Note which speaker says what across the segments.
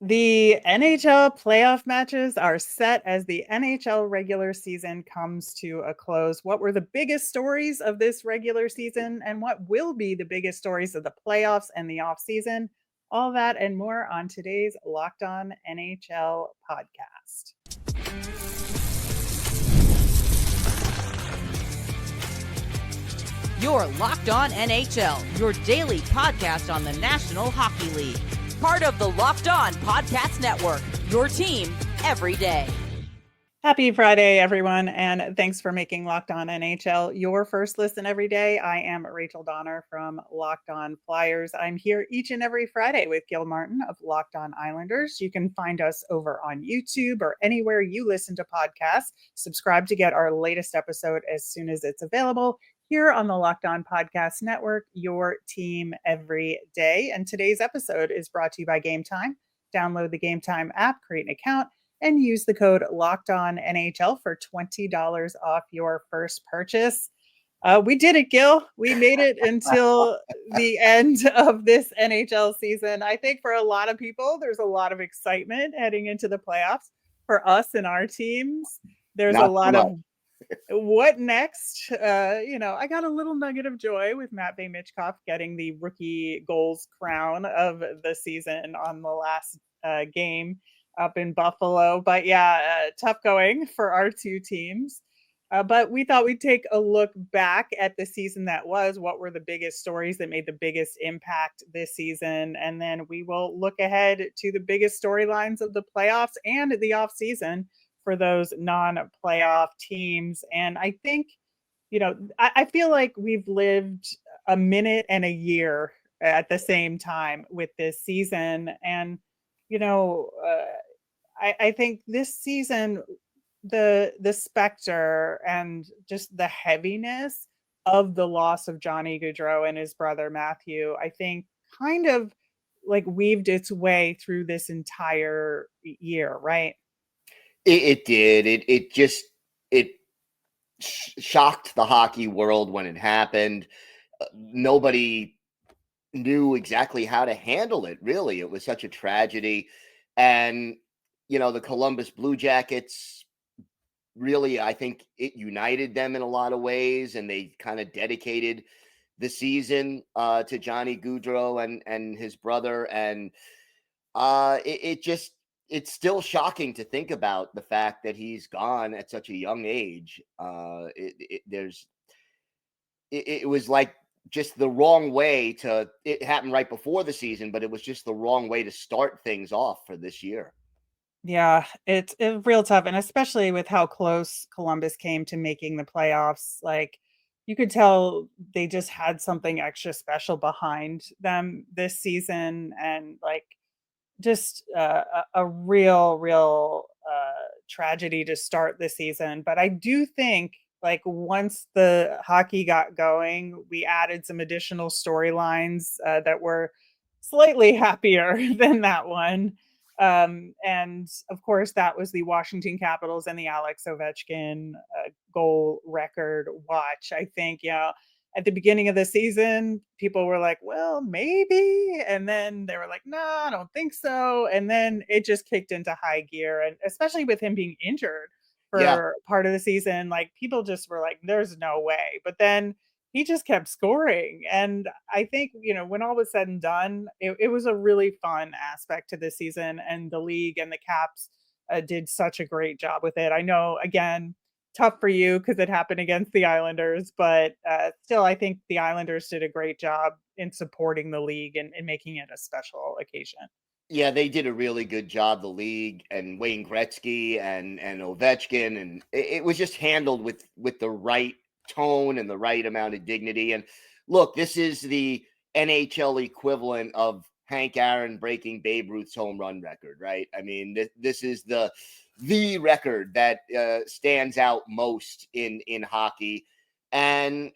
Speaker 1: The NHL playoff matches are set as the NHL regular season comes to a close. What were the biggest stories of this regular season, and what will be the biggest stories of the playoffs and the offseason? All that and more on today's Locked On NHL podcast.
Speaker 2: You're Locked On NHL, your daily podcast on the National Hockey League. Part of the Locked On Podcast Network, your team every day.
Speaker 1: Happy Friday, everyone, and thanks for making Locked On NHL your first listen every day. I am Rachel Donner from Locked On Flyers. I'm here each and every Friday with Gil Martin of Locked On Islanders. You can find us over on YouTube or anywhere you listen to podcasts. Subscribe to get our latest episode as soon as it's available here on the Locked On Podcast Network, your team every day. And today's episode is brought to you by Game Time. Download the Game Time app, create an account, and use the code LOCKEDONNHL for $20 off your first purchase. We did it, Gil. We made it until the end of this NHL season. I think for a lot of people, there's a lot of excitement heading into the playoffs. For us and our teams, there's a lot of what next? I got a little nugget of joy with Matvei Michkov getting the rookie goals crown of the season on the last game up in Buffalo. But tough going for our two teams. But we thought we'd take a look back at the season that was. What were the biggest stories that made the biggest impact this season? And then we will look ahead to the biggest storylines of the playoffs and the offseason for those non-playoff teams. And I think, I feel like we've lived a minute and a year at the same time with this season. And, I think this season, the specter and just the heaviness of the loss of Johnny Gaudreau and his brother Matthew, I think kind of like weaved its way through this entire year, right?
Speaker 3: It did. It shocked the hockey world when it happened. Nobody knew exactly how to handle it, really. It was such a tragedy. And, the Columbus Blue Jackets, really, I think it united them in a lot of ways, and they kind of dedicated the season to Johnny Gaudreau and his brother. And it's still shocking to think about the fact that he's gone at such a young age. It was like just the wrong way it happened right before the season, but it was just the wrong way to start things off for this year.
Speaker 1: Yeah, it's real tough. And especially with how close Columbus came to making the playoffs, like you could tell they just had something extra special behind them this season. And like, just a real tragedy to start the season. But I do think like once the hockey got going, we added some additional storylines that were slightly happier than that one. And of course, that was the Washington Capitals and the Alex Ovechkin goal record watch. I think, at the beginning of the season, people were like, well, maybe. And then they were like, no, I don't think so. And then it just kicked into high gear. And especially with him being injured for part of the season, like people just were like, there's no way. But then he just kept scoring. And I think, when all was said and done, it was a really fun aspect to this season. And the league and the Caps did such a great job with it. I know, again, tough for you because it happened against the Islanders, but still, I think the Islanders did a great job in supporting the league and making it a special occasion.
Speaker 3: Yeah, they did a really good job, the league and Wayne Gretzky and Ovechkin, and it was just handled with the right tone and the right amount of dignity. And look, this is the NHL equivalent of Hank Aaron breaking Babe Ruth's home run record, right? I mean, this is the record that stands out most in hockey. And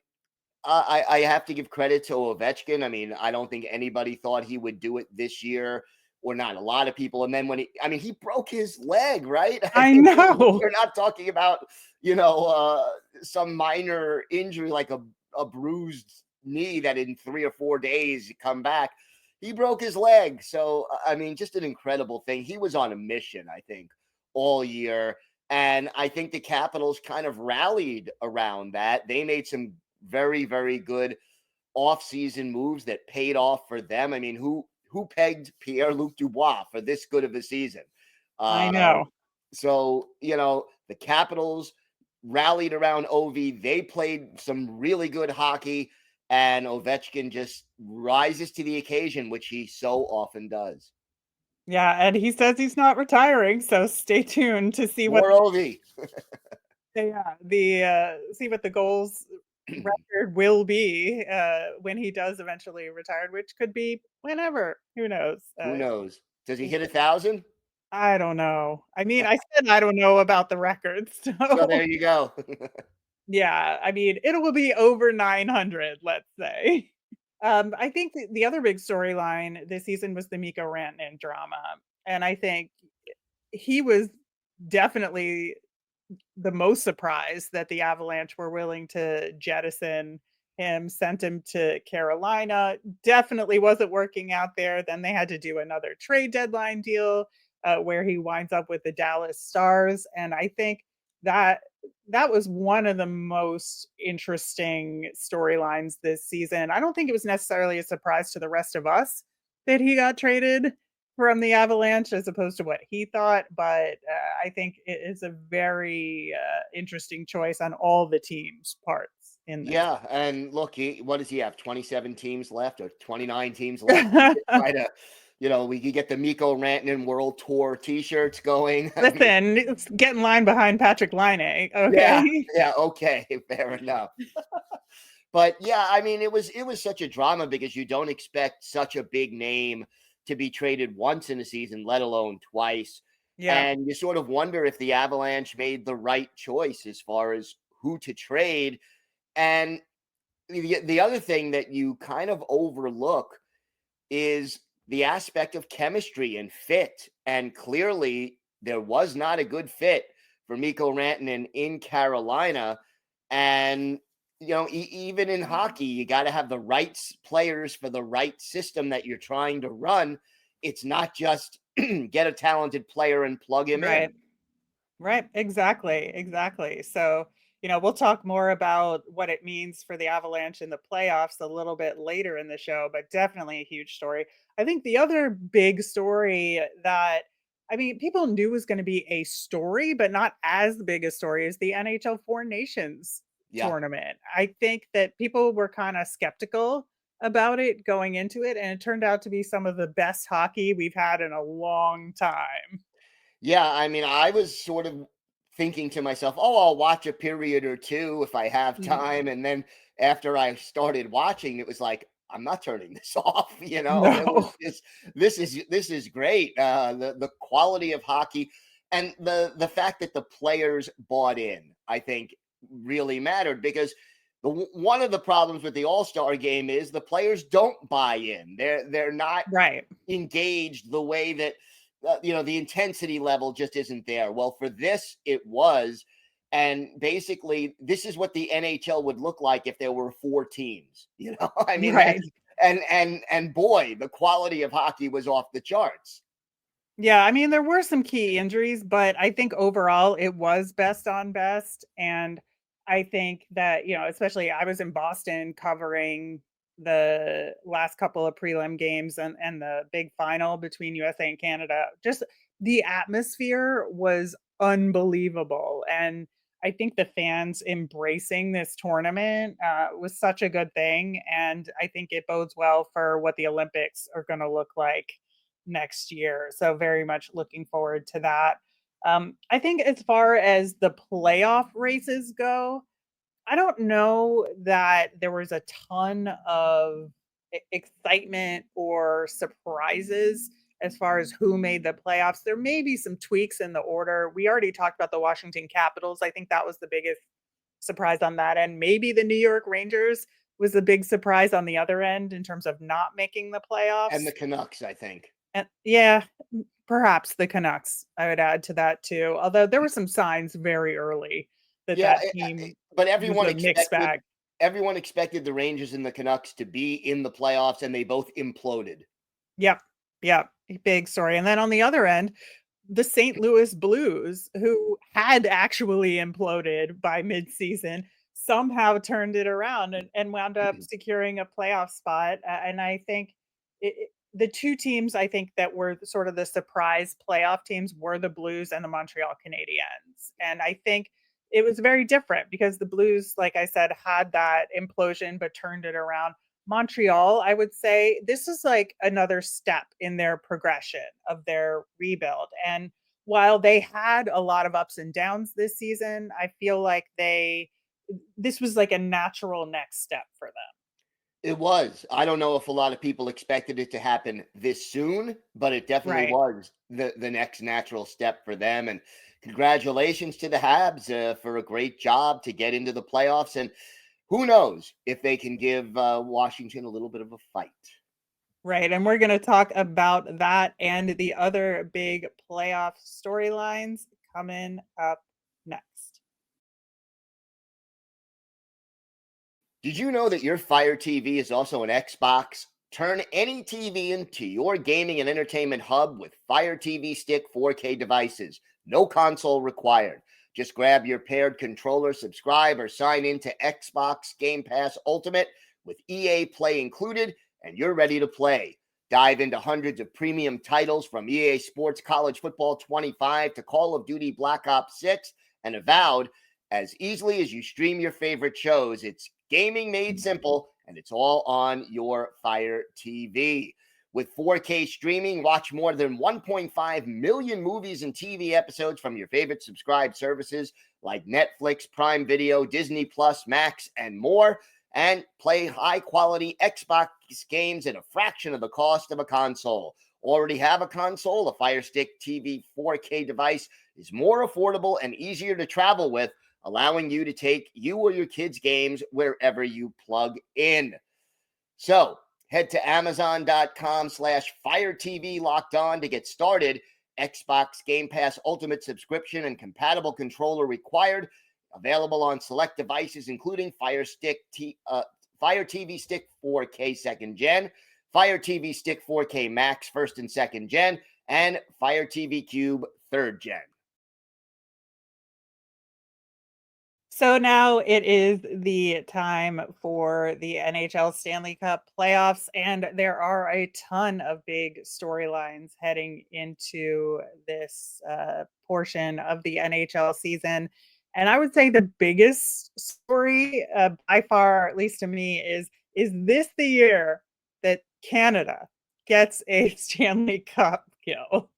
Speaker 3: I have to give credit to Ovechkin. I mean, I don't think anybody thought he would do it this year, or not a lot of people. And then when he broke his leg, right?
Speaker 1: I know.
Speaker 3: We're not talking about, some minor injury like a bruised knee that in 3 or 4 days you come back. he broke his leg. So, I mean, just an incredible thing. He was on a mission, I think, all year. And I think the Capitals kind of rallied around that. They made some very, very good offseason moves that paid off for them. I mean, who pegged Pierre-Luc Dubois for this good of a season?
Speaker 1: I
Speaker 3: Uh,
Speaker 1: know.
Speaker 3: so, the Capitals rallied around Ovi. They played some really good hockey, and Ovechkin just rises to the occasion, which he so often does.
Speaker 1: Yeah, and he says he's not retiring, so stay tuned to see what
Speaker 3: More Ovi.
Speaker 1: see what the goals record will be when he does eventually retire, which could be whenever. Who knows?
Speaker 3: Who knows? Does he hit 1,000?
Speaker 1: I don't know. I mean, I said I don't know about the records, so
Speaker 3: So there you go.
Speaker 1: yeah. I mean, it will be over 900, let's say. I think the other big storyline this season was the Mikko Rantanen drama, and I think he was definitely the most surprised that the Avalanche were willing to jettison him, sent him to Carolina. Definitely wasn't working out there. Then they had to do another trade deadline deal where he winds up with the Dallas Stars, and I think that that was one of the most interesting storylines this season. I don't think it was necessarily a surprise to the rest of us that he got traded from the Avalanche as opposed to what he thought, but I think it is a very interesting choice on all the teams' parts in this.
Speaker 3: Yeah, and look, what does he have? 27 teams left or 29 teams left? We could try to, we could get the Mikko Rantanen World Tour T-shirts going.
Speaker 1: Listen, get in line behind Patrick Laine, okay?
Speaker 3: Yeah, okay, fair enough. But yeah, I mean, it was such a drama because you don't expect such a big name to be traded once in a season, let alone twice.
Speaker 1: Yeah,
Speaker 3: And you sort of wonder if the Avalanche made the right choice as far as who to trade. And the other thing that you kind of overlook is the aspect of chemistry and fit. And clearly, there was not a good fit for Mikko Rantanen in Carolina. And, even in hockey, you got to have the right players for the right system that you're trying to run. It's not just get a talented player and plug him in.
Speaker 1: right. Right, exactly. So, we'll talk more about what it means for the Avalanche in the playoffs a little bit later in the show, but definitely a huge story. I think the other big story that I mean, people knew was going to be a story, but not as big a story as the NHL Four Nations
Speaker 3: Yeah.
Speaker 1: tournament. I think that people were kind of skeptical about it going into it, and it turned out to be some of the best hockey we've had in a long time.
Speaker 3: Yeah, I mean, I was sort of thinking to myself, "Oh, I'll watch a period or two if I have time." And then after I started watching, it was like, I'm not turning this off, It was
Speaker 1: No.
Speaker 3: just this is great. The quality of hockey and the fact that the players bought in, I think really mattered because one of the problems with the All-Star game is the players don't buy in. They're not
Speaker 1: Right.
Speaker 3: engaged the way that the intensity level just isn't there. Well, for this, it was. And basically, this is what the NHL would look like if there were 4 teams. I mean,
Speaker 1: Right.
Speaker 3: and boy, the quality of hockey was off the charts.
Speaker 1: Yeah, I mean, there were some key injuries, but I think overall it was best on best. And I think that, especially I was in Boston covering the last couple of prelim games and the big final between USA and Canada. Just the atmosphere was unbelievable. And I think the fans embracing this tournament was such a good thing. And I think it bodes well for what the Olympics are going to look like next year. So very much looking forward to that. I think as far as the playoff races go, I don't know that there was a ton of excitement or surprises as far as who made the playoffs. There may be some tweaks in the order. We already talked about the Washington Capitals. I think that was the biggest surprise on that end. Maybe the New York Rangers was the big surprise on the other end in terms of not making the
Speaker 3: And
Speaker 1: playoffs.
Speaker 3: the Canucks, I think.
Speaker 1: And yeah, perhaps the Canucks, I would add to that too. Although there were some signs very early that
Speaker 3: Yeah,
Speaker 1: that team
Speaker 3: but
Speaker 1: was a mixed bag.
Speaker 3: everyone expected the Rangers and the Canucks to be in the playoffs, and they both imploded.
Speaker 1: Yep. Yep. Big story. And then on the other end, the St. Louis Blues, who had actually imploded by midseason, somehow turned it around and wound up securing a playoff spot. And I think the two teams I think that were sort of the surprise playoff teams were the Blues and the Montreal Canadiens. And I think it was very different because the Blues, like I said, had that implosion but turned it around. Montreal, I would say this is like another step in their progression of their rebuild. And while they had a lot of ups and downs this season, I feel like this was like a natural next step for them.
Speaker 3: It was. I don't know if a lot of people expected it to happen this soon, but it definitely
Speaker 1: Right.
Speaker 3: was the next natural step for them. And congratulations to the Habs for a great job to get into the playoffs. And who knows if they can give Washington a little bit of a fight.
Speaker 1: Right. And we're going to talk about that and the other big playoff storylines coming up next.
Speaker 3: Did you know that your Fire TV is also an Xbox? Turn any TV into your gaming and entertainment hub with Fire TV Stick 4K devices. No console required. Just grab your paired controller, subscribe, or sign in to Xbox Game Pass Ultimate with EA Play included, and you're ready to play. Dive into hundreds of premium titles from EA Sports College Football 25 to Call of Duty Black Ops 6 and Avowed as easily as you stream your favorite shows. It's gaming made simple, and it's all on your Fire TV. With 4K streaming, watch more than 1.5 million movies and TV episodes from your favorite subscribed services like Netflix, Prime Video, Disney Plus, Max, and more, and play high-quality Xbox games at a fraction of the cost of a console. Already have a console? A Fire Stick TV 4K device is more affordable and easier to travel with, allowing you to take you or your kids' games wherever you plug in. So head to Amazon.com/Fire TV Locked On to get started. Xbox Game Pass Ultimate subscription and compatible controller required. Available on select devices, including Fire TV Stick 4K second gen, Fire TV Stick 4K Max first and second gen, and Fire TV Cube third gen.
Speaker 1: So now it is the time for the NHL Stanley Cup playoffs, and there are a ton of big storylines heading into this portion of the NHL season. And I would say the biggest story by far, at least to me, is this the year that Canada gets a Stanley Cup kill?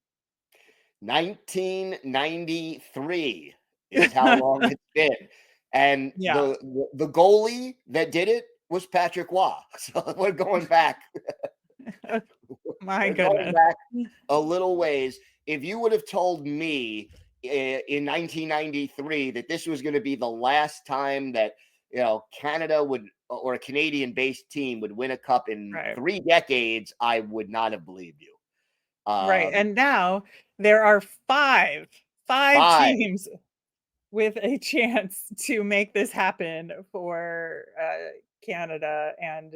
Speaker 3: 1993 is how long it's been. And
Speaker 1: Yeah.
Speaker 3: the goalie that did it was Patrick Waugh. So we're going back.
Speaker 1: My
Speaker 3: We're going
Speaker 1: goodness.
Speaker 3: back a little ways. If you would have told me in 1993 that this was going to be the last time that Canada would, or a Canadian-based team would win a cup in
Speaker 1: Right.
Speaker 3: 3 decades, I would not have believed you.
Speaker 1: Right. And now there are five
Speaker 3: 5.
Speaker 1: teams with a chance to make this happen for Canada and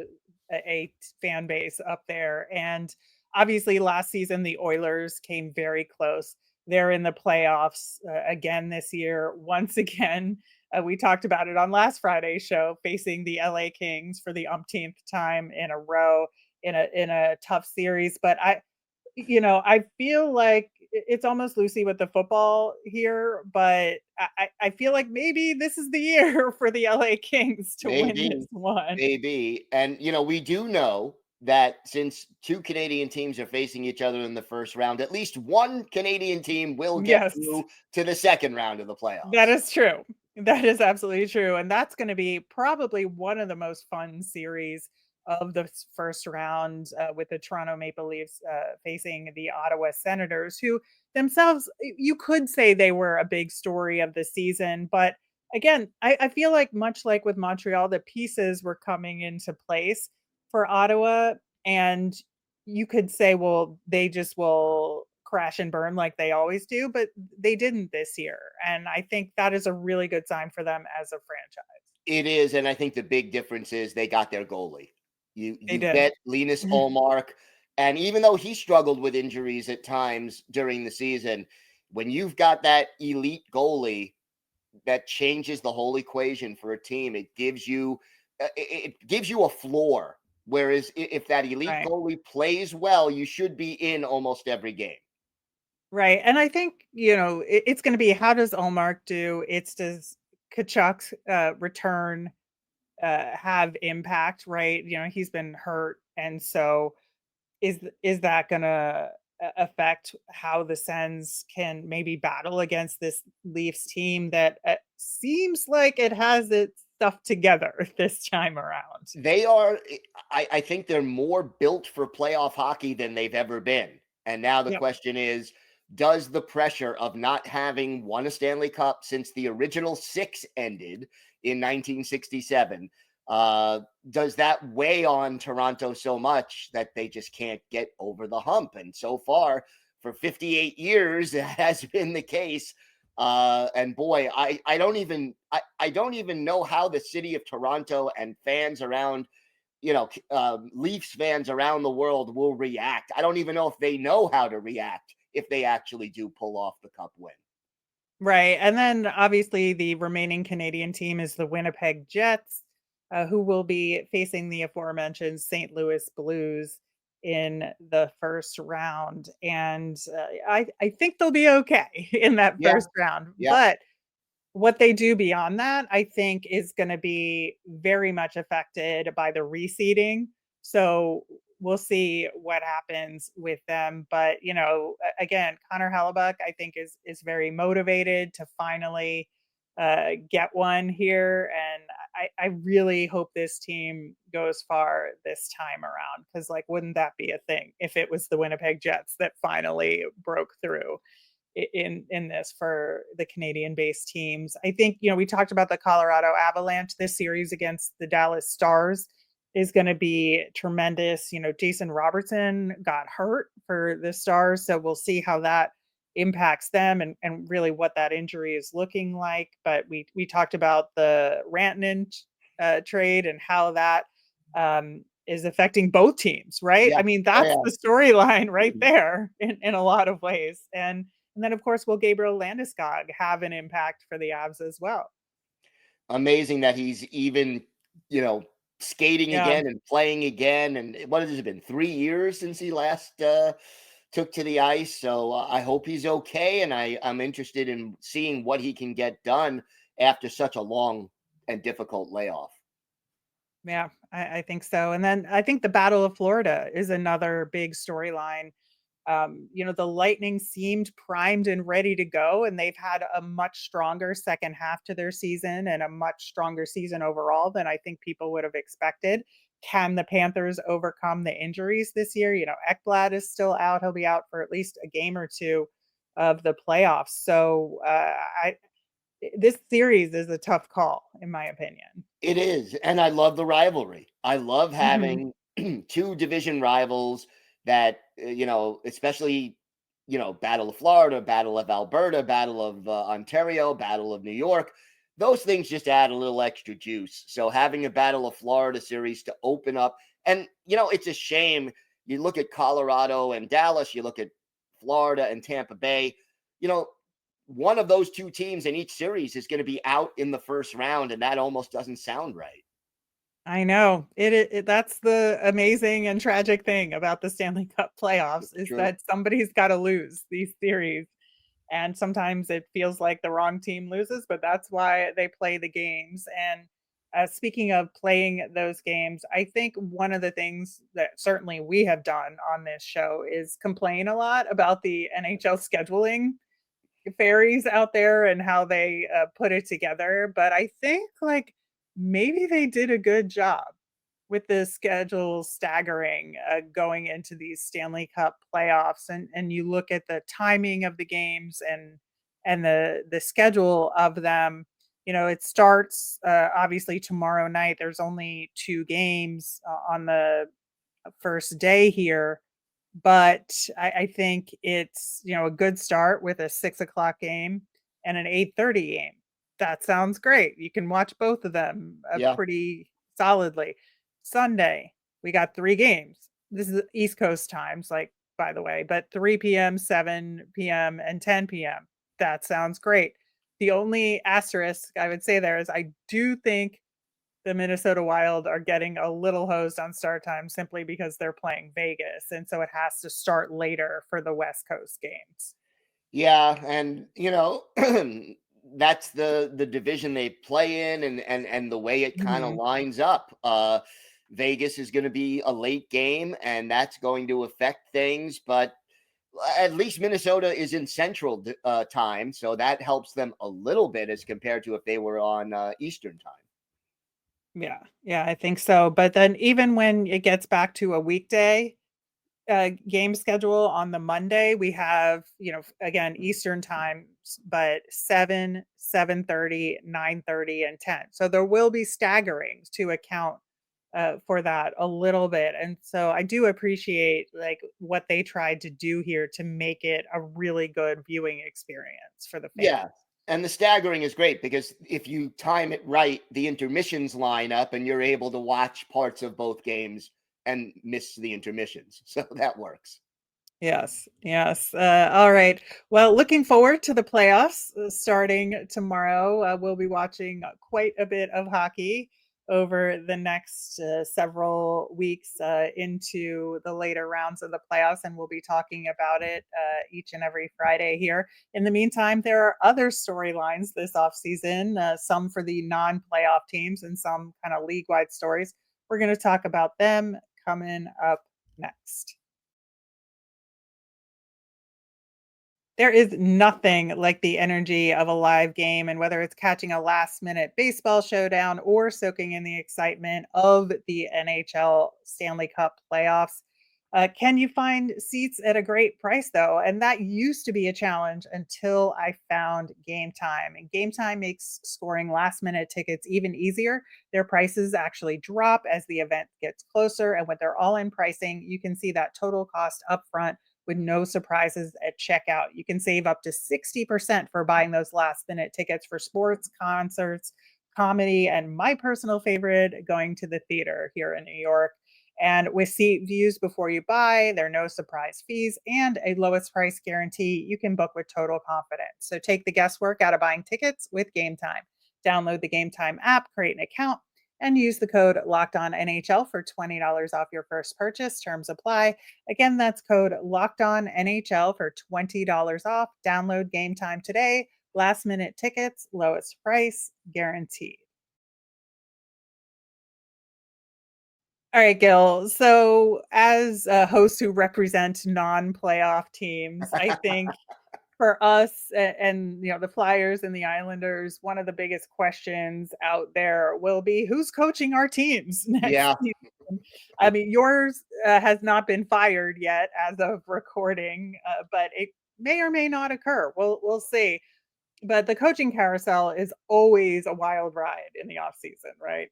Speaker 1: a fan base up there. And obviously, last season, the Oilers came very close. They're in the playoffs again this year. Once again, we talked about it on last Friday's show, facing the LA Kings for the umpteenth time in a row in a tough series. But I feel like it's almost Lucy with the football here, but I feel like maybe this is the year for the LA Kings to win this one.
Speaker 3: Maybe. And, we do know that since 2 Canadian teams are facing each other in the first round, at least one Canadian team will get
Speaker 1: Yes,
Speaker 3: through to the second round of the
Speaker 1: that
Speaker 3: playoffs.
Speaker 1: is true. That is absolutely true. And that's going to be probably one of the most fun series of the first round with the Toronto Maple Leafs facing the Ottawa Senators, who themselves, you could say they were a big story of the season. But again, I feel like much like with Montreal, the pieces were coming into place for Ottawa. And you could say, well, they just will crash and burn like they always do, but they didn't this year. And I think that is a really good sign for them as a franchise.
Speaker 3: It is, and I think the big difference is they got their goalie.
Speaker 1: They
Speaker 3: You
Speaker 1: did.
Speaker 3: get Linus Ullmark. And even though he struggled with injuries at times during the season, when you've got that elite goalie, that changes the whole equation for a team. It gives you a floor. Whereas if that elite
Speaker 1: Right.
Speaker 3: goalie plays well, you should be in almost every game.
Speaker 1: Right. And I think, it's going to be, how does Allmark do? Does Kachuk's return have impact, right? He's been hurt. And so is that going to affect how the Sens can maybe battle against this Leafs team that seems like it has its stuff together this time around?
Speaker 3: They are, I think they're more built for playoff hockey than they've ever been. And now the
Speaker 1: Yep.
Speaker 3: question is, does the pressure of not having won a Stanley Cup since the original 6 ended in 1967, does that weigh on Toronto so much that they just can't get over the hump? And so far, for 58 years, that has been the case. And boy, I don't even know how the city of Toronto and fans around, Leafs fans around the world will react. I don't even know if they know how to react if they actually do pull off the cup win.
Speaker 1: Right. And then obviously the remaining Canadian team is the Winnipeg Jets, who will be facing the aforementioned St. Louis Blues in the first round. And I think they'll be okay in that
Speaker 3: Yeah,
Speaker 1: first round.
Speaker 3: yeah.
Speaker 1: But what they do beyond that, I think, is gonna be very much affected by the reseeding. So, we'll see what happens with them, but, again, Connor Hellebuck, I think, is very motivated to finally, get one here, and I really hope this team goes far this time around, because, like, wouldn't that be a thing if it was the Winnipeg Jets that finally broke through in this for the Canadian-based teams. I think, we talked about the Colorado Avalanche. This series against the Dallas Stars is going to be tremendous. Jason Robertson got hurt for the Stars, so we'll see how that impacts them and really what that injury is looking like. But we talked about the Rantanen trade and how that is affecting both teams, right?
Speaker 3: Yeah.
Speaker 1: I mean,
Speaker 3: Oh,
Speaker 1: that's
Speaker 3: yeah.
Speaker 1: the storyline right there in a lot of ways. And then, of course, will Gabriel Landeskog have an impact for the Avs as well?
Speaker 3: Amazing that he's even, skating
Speaker 1: Yeah.
Speaker 3: again and playing again. And what has it been? 3 years since he last took to the ice. So I hope he's okay. And I'm interested in seeing what he can get done after such a long and difficult layoff.
Speaker 1: Yeah, I think so. And then I think the Battle of Florida is another big storyline. The Lightning seemed primed and ready to go, and they've had a much stronger second half to their season and a much stronger season overall than I think people would have expected. Can the Panthers overcome the injuries this year? Ekblad is still out. He'll be out for at least a game or two of the playoffs. So this series is a tough call, in my opinion.
Speaker 3: It is, and I love the rivalry. I love
Speaker 1: Mhm.
Speaker 3: having 2 division rivals that, especially, Battle of Florida, Battle of Alberta, Battle of Ontario, Battle of New York. Those things just add a little extra juice. So having a Battle of Florida series to open up, and it's a shame. You look at Colorado and Dallas, you look at Florida and Tampa Bay. You know, one of those 2 teams in each series is going to be out in the first round, and that almost doesn't sound right.
Speaker 1: I know. That's the amazing and tragic thing about the Stanley Cup playoffs, is
Speaker 3: True.
Speaker 1: that somebody's gotta lose these series, and sometimes it feels like the wrong team loses, but that's why they play the games. And, speaking of playing those games, I think one of the things that certainly we have done on this show is complain a lot about the NHL scheduling fairies out there and how they put it together. But I think, like, maybe they did a good job with the schedule staggering going into these Stanley Cup playoffs. And you look at the timing of the games and the schedule of them. It starts obviously tomorrow night. There's only 2 games on the first day here, but I think it's, a good start with a 6 o'clock game and an 8:30 game. That sounds great. You can watch both of them
Speaker 3: Yeah.
Speaker 1: pretty solidly. Sunday, we got 3 games. this is East Coast times, like, by the way, but 3 p.m., 7 p.m., and 10 p.m. That sounds great. The only asterisk I would say there is I do think the Minnesota Wild are getting a little hosed on start time simply because they're playing Vegas. And so it has to start later for the West Coast games.
Speaker 3: Yeah, and that's the division they play in, and the way it kind of
Speaker 1: Mhm.
Speaker 3: lines up. Vegas is going to be a late game, and that's going to affect things. But at least Minnesota is in Central time, so that helps them a little bit as compared to if they were on Eastern time.
Speaker 1: Yeah. Yeah, I think so. But then even when it gets back to a weekday, game schedule on the Monday, we have, again, Eastern time, but 7, 7:30, 9:30, and 10. So there will be staggerings to account for that a little bit. And so I do appreciate like what they tried to do here to make it a really good viewing experience for the fans.
Speaker 3: Yeah. And the staggering is great because if you time it right, the intermissions line up and you're able to watch parts of both games and miss the intermissions. So that works.
Speaker 1: Yes, yes. All right. Well, looking forward to the playoffs starting tomorrow. We'll be watching quite a bit of hockey over the next several weeks into the later rounds of the playoffs, and we'll be talking about it each and every Friday here. In the meantime, there are other storylines this offseason, some for the non playoff teams and some kind of league wide stories. We're going to talk about them coming up next. There is nothing like the energy of a live game, and whether it's catching a last-minute baseball showdown or soaking in the excitement of the NHL Stanley Cup Playoffs. Can you find seats at a great price, though? And that used to be a challenge until I found Game Time. And Game Time makes scoring last-minute tickets even easier. Their prices actually drop as the event gets closer, and with their all-in pricing, you can see that total cost upfront with no surprises at checkout. You can save up to 60% for buying those last minute tickets for sports, concerts, comedy, and my personal favorite, going to the theater here in New York. And with seat views before you buy, there are no surprise fees and a lowest price guarantee. You can book with total confidence. So take the guesswork out of buying tickets with Game Time. Download the Game Time app, create an account, and use the code Locked On NHL for $20 off your first purchase. Terms apply. Again, that's code Locked On NHL for $20 off. Download Game Time today. Last minute tickets, lowest price guaranteed. All right, Gil. So, as a host who represents non-playoff teams, I think for us and the Flyers and the Islanders, one of the biggest questions out there will be who's coaching our teams next
Speaker 3: Yeah.
Speaker 1: season. I mean, yours has not been fired yet as of recording, but it may or may not occur. We'll see. But the coaching carousel is always a wild ride in the off season, right?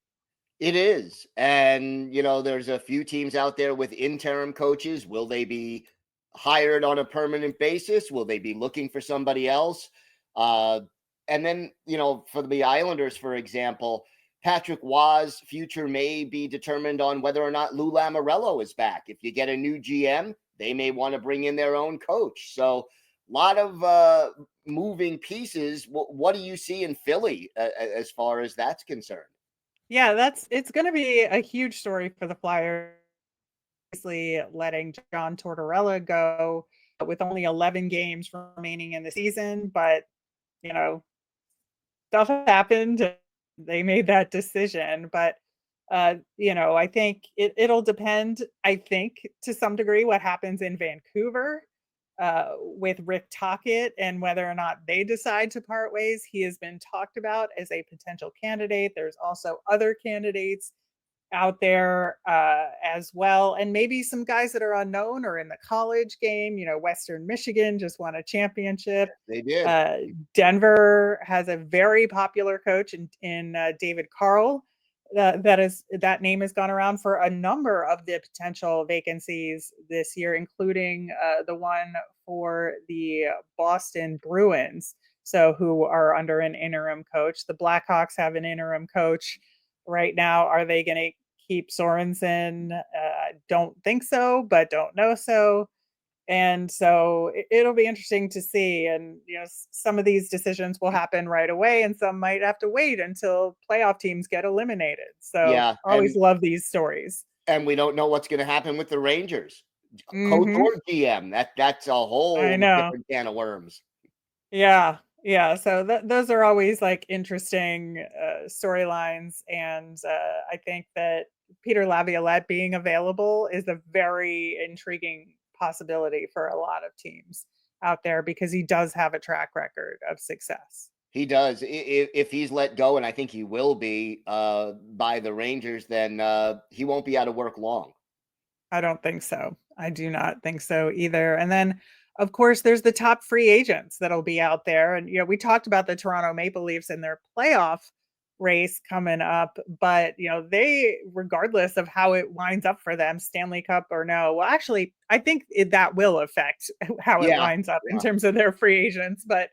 Speaker 3: It is. And, there's a few teams out there with interim coaches. Will they be hired on a permanent basis? Will they be looking for somebody else? Uh, and then, for the Islanders, for example, Patrick Waugh's future may be determined on whether or not Lou Lamoriello is back. If you get a new GM, they may want to bring in their own coach. So, a lot of moving pieces. What do you see in Philly as far as that's concerned?
Speaker 1: Yeah, it's going to be a huge story for the Flyers. Obviously, letting John Tortorella go with only 11 games remaining in the season, but you know, stuff happened. They made that decision, but I think it'll depend. I think to some degree what happens in Vancouver with Rick Tocchet and whether or not they decide to part ways. He has been talked about as a potential candidate. There's also other candidates out there as well, and maybe some guys that are unknown or in the college game. Western Michigan just won a championship.
Speaker 3: They did.
Speaker 1: uh, Denver has a very popular coach in David Carl. That name has gone around for a number of the potential vacancies this year, including the one for the Boston Bruins, so who are under an interim coach. The Blackhawks have an interim coach right now. Are they going to keep Sorensen? Don't think so, but don't know so. And so it'll be interesting to see. And, some of these decisions will happen right away, and some might have to wait until playoff teams get eliminated. So
Speaker 3: Yeah,
Speaker 1: always love these stories.
Speaker 3: and we don't know what's gonna happen with the Rangers. Coach
Speaker 1: Hmm.
Speaker 3: or GM, that's a
Speaker 1: I
Speaker 3: whole
Speaker 1: know.
Speaker 3: different can of worms.
Speaker 1: Yeah. Yeah. So those are always like interesting storylines. And I think that Peter Laviolette being available is a very intriguing possibility for a lot of teams out there because he does have a track record of success.
Speaker 3: He does. If he's let go, and I think he will be, by the Rangers, then, he won't be out of work long.
Speaker 1: I don't think so. I do not think so either. And then, of course, there's the top free agents that'll be out there. And, we talked about the Toronto Maple Leafs and their playoff race coming up, but, they, regardless of how it winds up for them, Stanley Cup or no, well, actually, I think that will affect how it
Speaker 3: Yeah,
Speaker 1: winds up in
Speaker 3: yeah.
Speaker 1: terms of their free agents. But,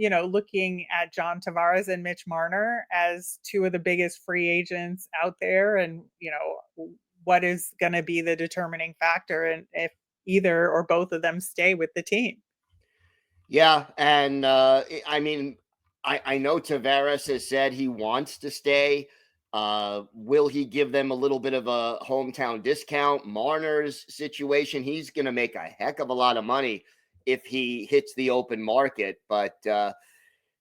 Speaker 1: looking at John Tavares and Mitch Marner as two of the biggest free agents out there, and, what is going to be the determining factor and if either or both of them stay with the team.
Speaker 3: Yeah, and, I mean, I know Tavares has said he wants to stay. Will he give them a little bit of a hometown discount? Marner's situation, he's gonna make a heck of a lot of money if he hits the open market, but,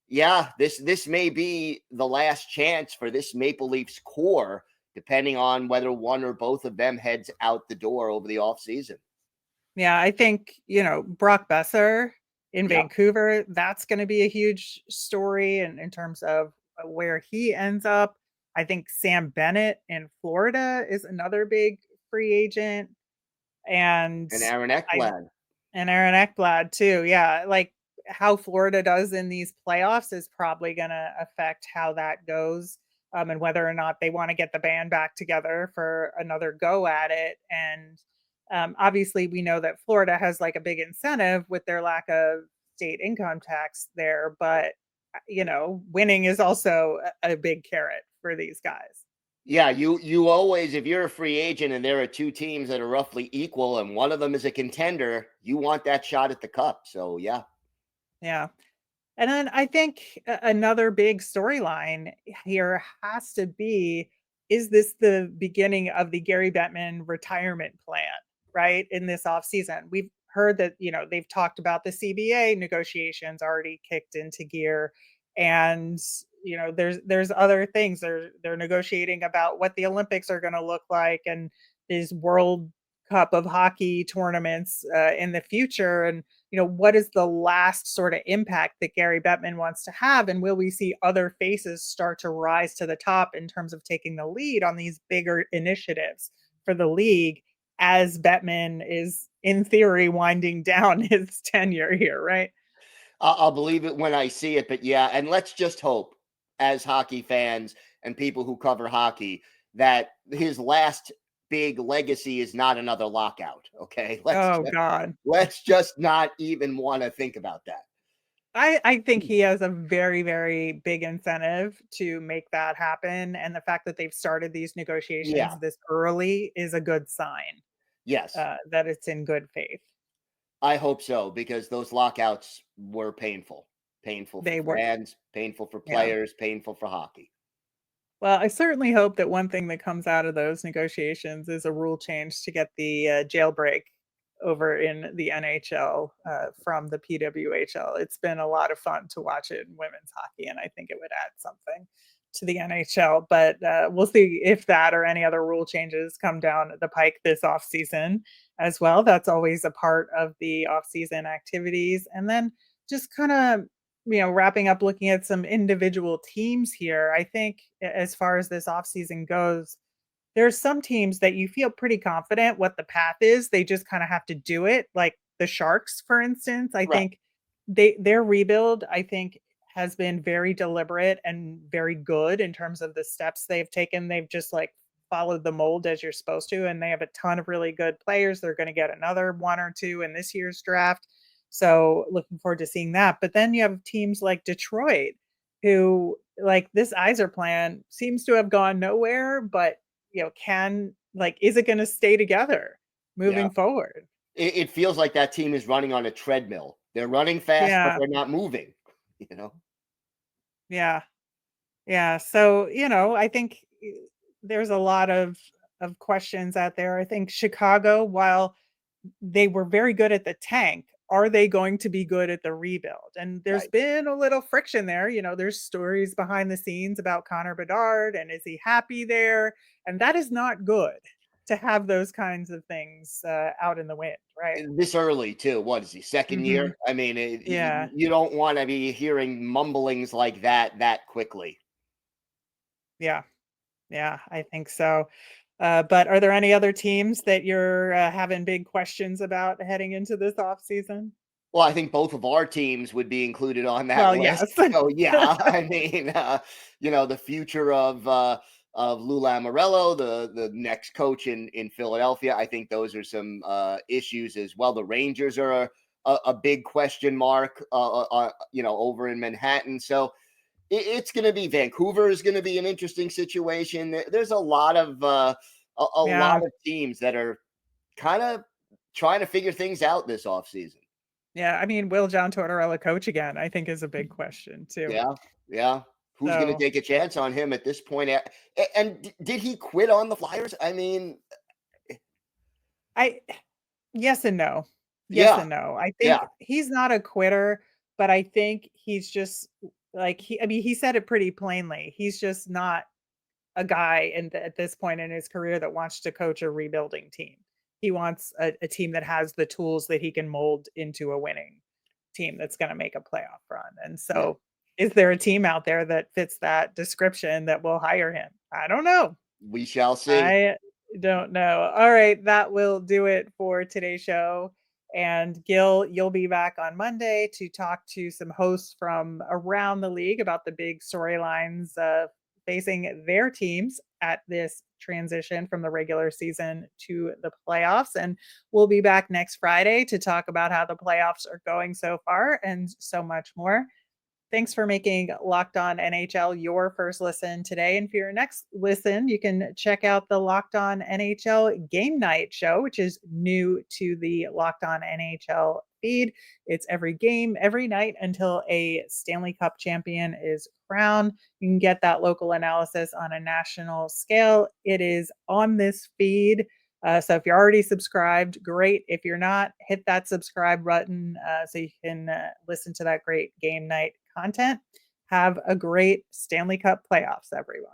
Speaker 3: yeah, this may be the last chance for this Maple Leafs core, depending on whether one or both of them heads out the door over the offseason.
Speaker 1: Yeah, I think, Brock Besser in
Speaker 3: Yeah,
Speaker 1: Vancouver, that's going to be a huge story in terms of where he ends up. I think Sam Bennett in Florida is another big free agent. And
Speaker 3: and Aaron
Speaker 1: I
Speaker 3: Ekblad.
Speaker 1: And Aaron Ekblad too, yeah, like, how Florida does in these playoffs is probably gonna affect how that goes, and whether or not they wanna get the band back together for another go at it, and, obviously, we know that Florida has, like, a big incentive with their lack of state income tax there, but, winning is also a big carrot for these guys.
Speaker 3: Yeah, you always, if you're a free agent and there are two teams that are roughly equal and one of them is a contender, you want that shot at the cup. So yeah.
Speaker 1: Yeah. And then I think another big storyline here has to be, is this the beginning of the Gary Bettman retirement plan, right? In this offseason? We've heard that, they've talked about the CBA negotiations already kicked into gear. And, there's other things. They're negotiating about what the Olympics are going to look like and these World Cup of hockey tournaments in the future. And what is the last sort of impact that Gary Bettman wants to have? And will we see other faces start to rise to the top in terms of taking the lead on these bigger initiatives for the league as Bettman is, in theory, winding down his tenure here, right?
Speaker 3: I'll believe it when I see it. But yeah, and let's just hope, as hockey fans and people who cover hockey, that his last big legacy is not another lockout. Okay.
Speaker 1: Oh, God.
Speaker 3: Let's just not even want to think about that.
Speaker 1: I think he has a very, very big incentive to make that happen. And the fact that they've started these
Speaker 3: Yeah.
Speaker 1: negotiations this early is a good sign
Speaker 3: Yes.
Speaker 1: that it's in good faith.
Speaker 3: I hope so, because those lockouts were painful. Painful for
Speaker 1: They were,
Speaker 3: fans, painful for
Speaker 1: yeah.
Speaker 3: players, painful for hockey.
Speaker 1: Well, I certainly hope that one thing that comes out of those negotiations is a rule change to get the jailbreak over in the NHL from the PWHL. It's been a lot of fun to watch it in women's hockey, and I think it would add something to the NHL. But we'll see if that or any other rule changes come down the pike this offseason as well. That's always a part of the offseason activities. And then just kind of wrapping up, looking at some individual teams here, I think as far as this offseason goes, there's some teams that you feel pretty confident what the path is. They just kind of have to do it. Like the Sharks, for instance. I
Speaker 3: Right.
Speaker 1: think their rebuild, I think, has been very deliberate and very good in terms of the steps they've taken. They've just like followed the mold as you're supposed to, and they have a ton of really good players. They're going to get another one or two in this year's draft. So looking forward to seeing that. But then you have teams like Detroit, who, like, this Iser plan seems to have gone nowhere, but is it going to stay together moving
Speaker 3: Yeah.
Speaker 1: forward?
Speaker 3: It feels like that team is running on a treadmill. They're running fast, but
Speaker 1: Yeah.
Speaker 3: they're not moving, you know?
Speaker 1: Yeah. Yeah. So, I think there's a lot of questions out there. I think Chicago, while they were very good at the tank, are they going to be good at the rebuild? And there's
Speaker 3: Right.
Speaker 1: been a little friction there. There's stories behind the scenes about Connor Bedard and is he happy there? And that is not good to have those kinds of things out in the wind, right?
Speaker 3: This early too. What is he, second
Speaker 1: Hmm.
Speaker 3: year? I mean,
Speaker 1: Yeah.
Speaker 3: you don't wanna be hearing mumblings like that quickly.
Speaker 1: Yeah. Yeah. I think so. But are there any other teams that you're having big questions about heading into this offseason?
Speaker 3: Well, I think both of our teams would be included on that
Speaker 1: Well,
Speaker 3: list.
Speaker 1: yes.
Speaker 3: So, yeah, I mean, the future of Lou Lamoriello, the next coach in Philadelphia, I think those are some issues as well. The Rangers are a big question mark, over in Manhattan. So it's going to be Vancouver is going to be an interesting situation. There's a lot of a lot
Speaker 1: Yeah.
Speaker 3: of teams that are kind of trying to figure things out this offseason.
Speaker 1: Yeah. I mean, will John Tortorella coach again? I think is a big question too.
Speaker 3: Yeah, yeah. Who's going to
Speaker 1: So
Speaker 3: take a chance on him at this point? And did he quit on the Flyers? I mean,
Speaker 1: I yes and no. Yes
Speaker 3: yeah,
Speaker 1: and no. I
Speaker 3: yeah,
Speaker 1: think he's not a quitter, but I think he's just he said it pretty plainly. He's just not a guy at this point in his career that wants to coach a rebuilding team. He wants a team that has the tools that he can mold into a winning team that's going to make a playoff run. And
Speaker 3: yeah.
Speaker 1: so, is there a team out there that fits that description that will hire him? I don't know.
Speaker 3: We shall see.
Speaker 1: I don't know. All right, that will do it for today's show. And Gil, you'll be back on Monday to talk to some hosts from around the league about the big storylines facing their teams at this transition from the regular season to the playoffs. And we'll be back next Friday to talk about how the playoffs are going so far and so much more. Thanks for making Locked On NHL your first listen today. And for your next listen, you can check out the Locked On NHL Game Night show, which is new to the Locked On NHL feed. It's every game, every night until a Stanley Cup champion is crowned. You can get that local analysis on a national scale. It is on this feed. So if you're already subscribed, great. If you're not, hit that subscribe button so you can listen to that great game night content. Have a great Stanley Cup playoffs, everyone.